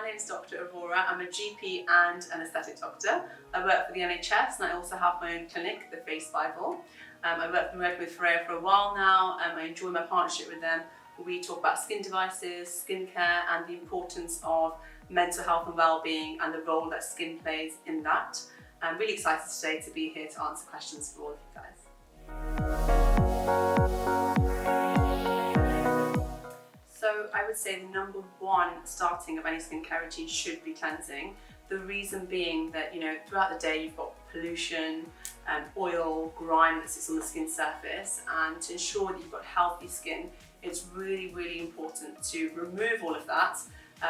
name is Dr. Arora. I'm a GP and an aesthetic doctor. I work for the NHS and I also have my own clinic, the Face Bible. I've been working with FOREO for a while now. I enjoy my partnership with them. We talk about skin devices, skincare, and the importance of mental health and well-being and the role that skin plays in that. I'm really excited today to be here to answer questions for all of you guys. So I would say the number one starting of any skincare routine should be cleansing. The reason being that, throughout the day you've got pollution, oil, grime that sits on the skin surface, and to ensure that you've got healthy skin, it's really, really important to remove all of that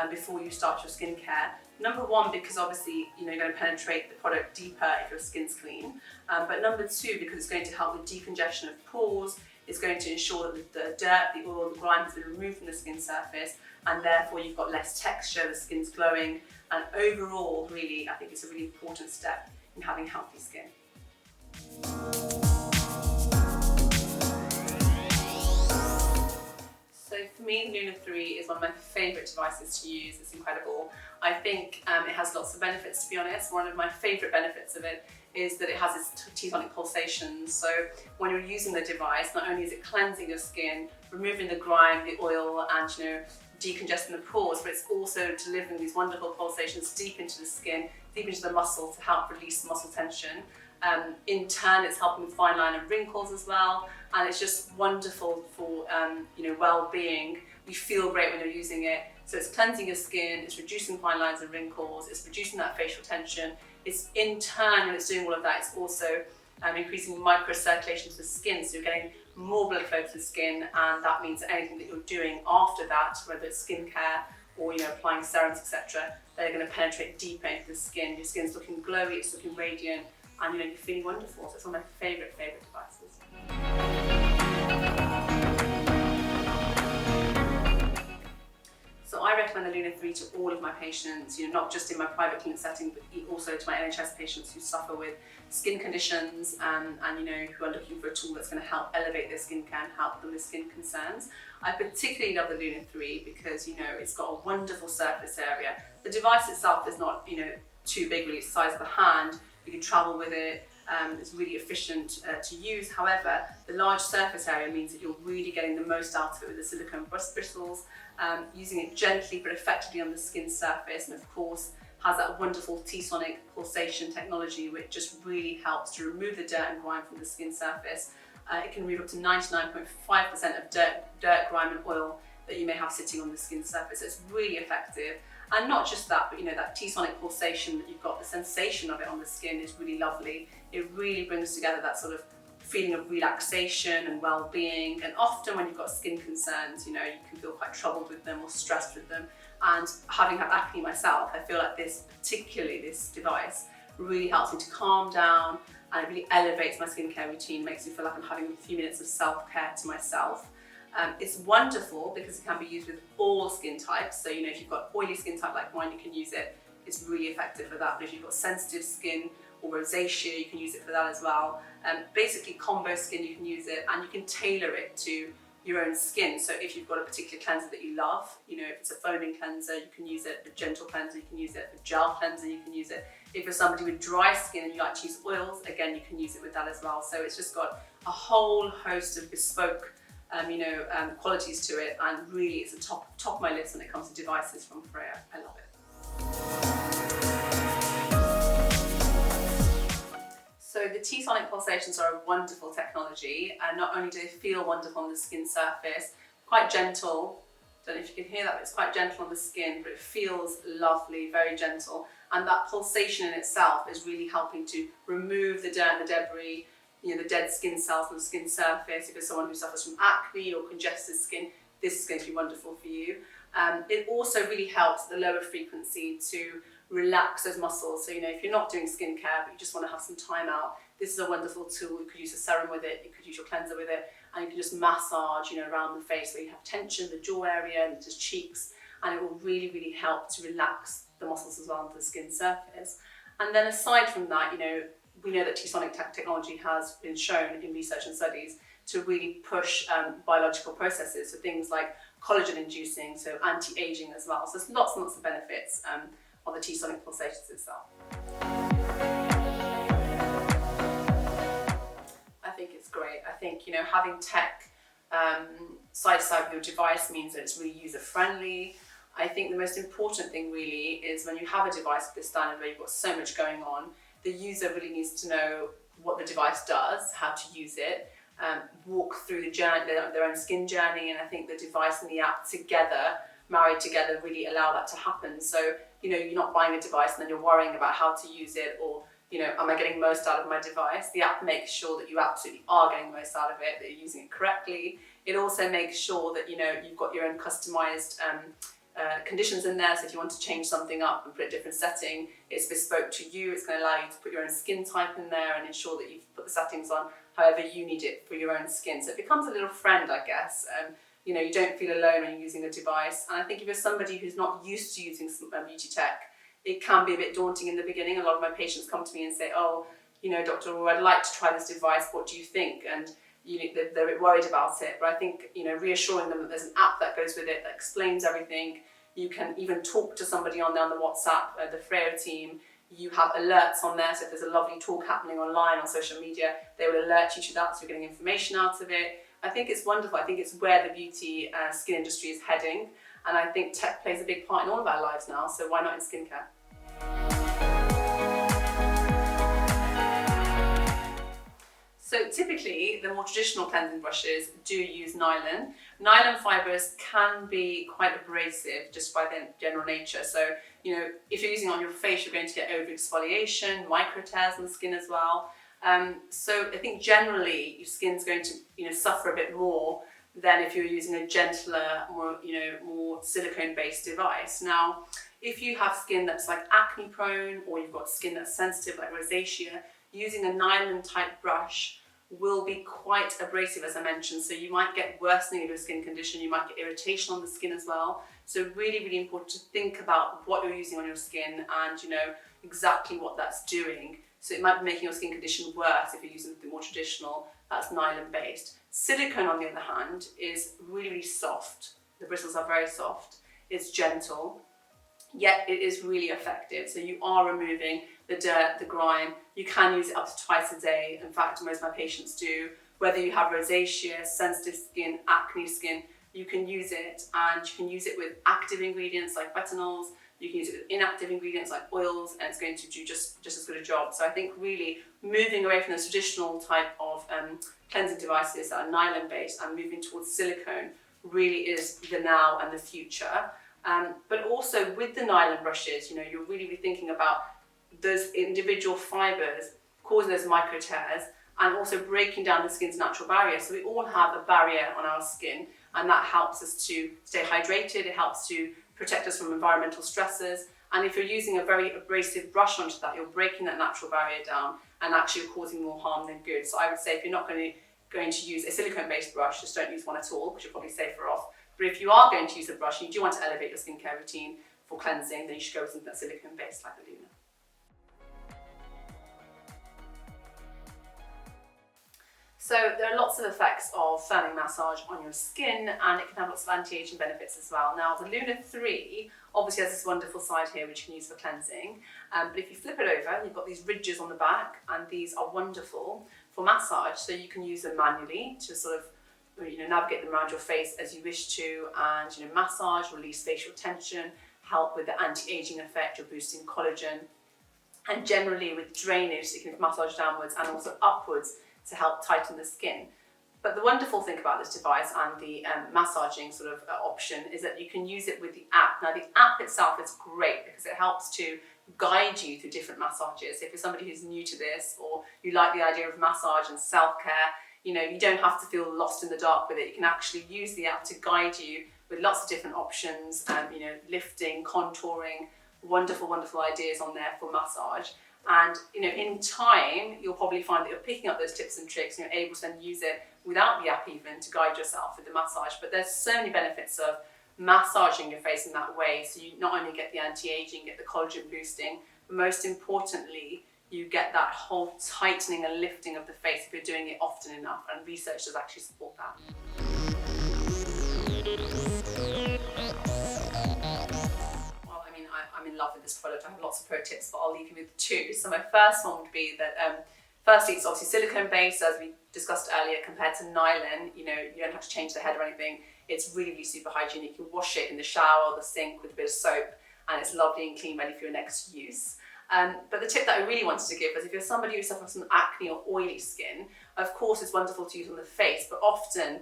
before you start your skincare. Number one, because obviously you're going to penetrate the product deeper if your skin's clean. But number two, because it's going to help with decongestion of pores. It's going to ensure that the dirt, the oil, the grime has been removed from the skin surface, and therefore you've got less texture, the skin's glowing, and overall, really, I think it's a really important step in having healthy skin. So for me, Luna 3 is one of my favourite devices to use. It's incredible. I think it has lots of benefits, to be honest. One of my favourite benefits of it is that it has its T-Sonic Pulsations. So when you're using the device, not only is it cleansing your skin, removing the grime, the oil, and decongesting the pores, but it's also delivering these wonderful pulsations deep into the skin, deep into the muscle to help release muscle tension. In turn, it's helping with fine line and wrinkles as well, and it's just wonderful for well-being. You feel great when you're using it. So it's cleansing your skin, it's reducing fine lines and wrinkles, it's reducing that facial tension. It's in turn, when it's doing all of that, it's also increasing microcirculation to the skin, so you're getting more blood flow to the skin, and that means that anything that you're doing after that, whether it's skincare or applying serums, etc., they're going to penetrate deeper into the skin. Your skin's looking glowy, it's looking radiant, and you're feeling wonderful. So it's one of my favourite devices. So I recommend the Luna 3 to all of my patients, not just in my private clinic setting, but also to my NHS patients who suffer with skin conditions and who are looking for a tool that's going to help elevate their skincare and help them with skin concerns. I particularly love the Luna 3 because it's got a wonderful surface area. The device itself is not too big, really. It's the size of a hand. You can travel with it. It's really efficient to use. However, the large surface area means that you're really getting the most out of it with the silicone bristles, using it gently but effectively on the skin surface, and of course has that wonderful T-Sonic Pulsation technology, which just really helps to remove the dirt and grime from the skin surface. It can remove up to 99.5% of dirt, grime and oil that you may have sitting on the skin surface. So it's really effective. And not just that, but that T-Sonic pulsation that you've got, the sensation of it on the skin is really lovely. It really brings together that sort of feeling of relaxation and well-being. And often when you've got skin concerns, you can feel quite troubled with them or stressed with them. And having had acne myself, I feel like this device really helps me to calm down, and it really elevates my skincare routine, makes me feel like I'm having a few minutes of self-care to myself. It's wonderful because it can be used with all skin types. So if you've got oily skin type like mine, you can use it. It's really effective for that. But if you've got sensitive skin or rosacea, you can use it for that as well. Basically combo skin, you can use it, and you can tailor it to your own skin. So if you've got a particular cleanser that you love, if it's a foaming cleanser, you can use it. A gentle cleanser, you can use it. A gel cleanser, you can use it. If you're somebody with dry skin and you like to use oils, again, you can use it with that as well. So it's just got a whole host of bespoke qualities to it, and really it's a top of my list when it comes to devices from FOREO. I love it. So the T-Sonic Pulsations are a wonderful technology, and not only do they feel wonderful on the skin surface, quite gentle. Don't know if you can hear that, but it's quite gentle on the skin, but it feels lovely, very gentle. And that pulsation in itself is really helping to remove the dirt and the debris, the dead skin cells on the skin surface. If you're someone who suffers from acne or congested skin, this is going to be wonderful for you. It also really helps at the lower frequency to relax those muscles. So if you're not doing skincare but you just want to have some time out, this is a wonderful tool. You could use a serum with it, you could use your cleanser with it, and you can just massage around the face where you have tension, the jaw area and just cheeks, and it will really, really help to relax the muscles as well onto the skin surface. And then aside from that, we know that T-Sonic technology has been shown in research and studies to really push biological processes, so things like collagen inducing, so anti-aging as well. So there's lots and lots of benefits of the T-Sonic Pulsations itself. I think it's great. I think, you know, having tech side to side with your device means that it's really user friendly. I think the most important thing really is when you have a device of this standard where you've got so much going on, the user really needs to know what the device does, how to use it, walk through the journey, their own skin journey, and I think the device and the app together, married together, really allow that to happen. So, you know, you're not buying a device and then you're worrying about how to use it, or, you know, am I getting most out of my device? The app makes sure that you absolutely are getting most out of it, that you're using it correctly. It also makes sure that, you know, you've got your own customized conditions in there. So if you want to change something up and put a different setting, it's bespoke to you. It's going to allow you to put your own skin type in there and ensure that you've put the settings on however you need it for your own skin. So it becomes a little friend, I guess. You know, you don't feel alone when you're using a device. And I think if you're somebody who's not used to using beauty tech, it can be a bit daunting in the beginning. A lot of my patients come to me and say, oh, you know, Dr. Arora, I'd like to try this device. What do you think? And you know, they're a bit worried about it. But I think, you know, reassuring them that there's an app that goes with it that explains everything. You can even talk to somebody on the WhatsApp, the FOREO team. You have alerts on there, so if there's a lovely talk happening online on social media, they will alert you to that, so you're getting information out of it. I think it's wonderful. I think it's where the beauty skin industry is heading, and I think tech plays a big part in all of our lives now, so why not in skincare? So typically, the more traditional cleansing brushes do use nylon. Nylon fibres can be quite abrasive just by their general nature. So, you know, if you're using it on your face, you're going to get over-exfoliation, micro tears on the skin as well. So I think generally your skin's going to, you know, suffer a bit more than if you're using a gentler, more silicone-based device. Now, if you have skin that's like acne prone, or you've got skin that's sensitive like rosacea, using a nylon type brush will be quite abrasive, as I mentioned. So you might get worsening of your skin condition, you might get irritation on the skin as well. So really, really important to think about what you're using on your skin and, you know, exactly what that's doing. So it might be making your skin condition worse if you're using something more traditional that's nylon based. Silicone, on the other hand, is really, really soft. The bristles are very soft. It's gentle, yet it is really effective. So you are removing the dirt, the grime. You can use it up to twice a day. In fact, most of my patients do. Whether you have rosacea, sensitive skin, acne skin, you can use it, and you can use it with active ingredients like retinols. You can use it with inactive ingredients like oils, and it's going to do just as good a job. So I think really moving away from the traditional type of cleansing devices that are nylon based and moving towards silicone really is the now and the future. But also with the nylon brushes, you know, you're really thinking about those individual fibers causing those micro tears and also breaking down the skin's natural barrier. So we all have a barrier on our skin, and that helps us to stay hydrated. It helps to protect us from environmental stressors. And if you're using a very abrasive brush onto that, you're breaking that natural barrier down and actually causing more harm than good. So I would say if you're not going to use a silicone-based brush, just don't use one at all, because you're probably safer off. But if you are going to use a brush and you do want to elevate your skincare routine for cleansing, then you should go with something that's silicone-based like the Luna. So there are lots of effects of firming massage on your skin, and it can have lots of anti-aging benefits as well. Now the Luna 3 obviously has this wonderful side here which you can use for cleansing, but if you flip it over, you've got these ridges on the back, and these are wonderful for massage. So you can use them manually to sort of, you know, navigate them around your face as you wish to, and, you know, massage, release facial tension, help with the anti-aging effect. You're boosting collagen, and generally with drainage, so you can massage downwards and also upwards to help tighten the skin. But the wonderful thing about this device and the massaging sort of option is that you can use it with the app. Now the app itself is great because it helps to guide you through different massages. If you're somebody who's new to this, or you like the idea of massage and self-care, you know, you don't have to feel lost in the dark with it. You can actually use the app to guide you with lots of different options, you know, lifting, contouring, wonderful, wonderful ideas on there for massage. And, you know, in time, you'll probably find that you're picking up those tips and tricks, and you're able to then use it without the app even to guide yourself with the massage. But there's so many benefits of massaging your face in that way. So you not only get the anti-aging, get the collagen boosting, but most importantly, you get that whole tightening and lifting of the face if you're doing it often enough, and research does actually support that. Well, I mean, I'm in love with this product. I have lots of pro tips, but I'll leave you with two. So my first one would be that firstly, it's obviously silicone based, as we discussed earlier, compared to nylon. You know, you don't have to change the head or anything. It's really, really super hygienic. You can wash it in the shower or the sink with a bit of soap, and it's lovely and clean, ready for your next use. But the tip that I really wanted to give was if you're somebody who suffers from acne or oily skin, of course it's wonderful to use on the face, but often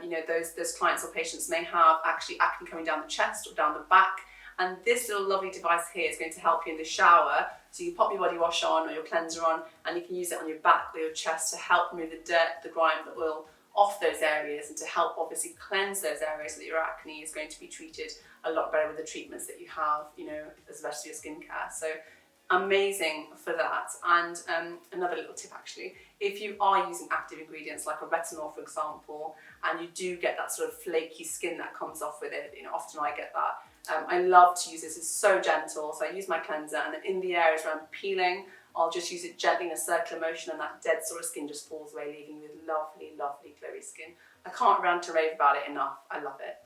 you know, those clients or patients may have actually acne coming down the chest or down the back, and this little lovely device here is going to help you in the shower. So you pop your body wash on or your cleanser on, and you can use it on your back or your chest to help remove the dirt, the grime, the oil off those areas, and to help obviously cleanse those areas so that your acne is going to be treated a lot better with the treatments that you have, you know, as the rest of your skincare. So amazing for that. And another little tip actually, if you are using active ingredients like a retinol, for example, and you do get that sort of flaky skin that comes off with it, you know, often I get that. I love to use this, it's so gentle. So I use my cleanser, and then in the areas where I'm peeling, I'll just use it gently in a circular motion, and that dead sort of skin just falls away, leaving you with lovely, lovely glowy skin. I can't rant and rave about it enough. I love it.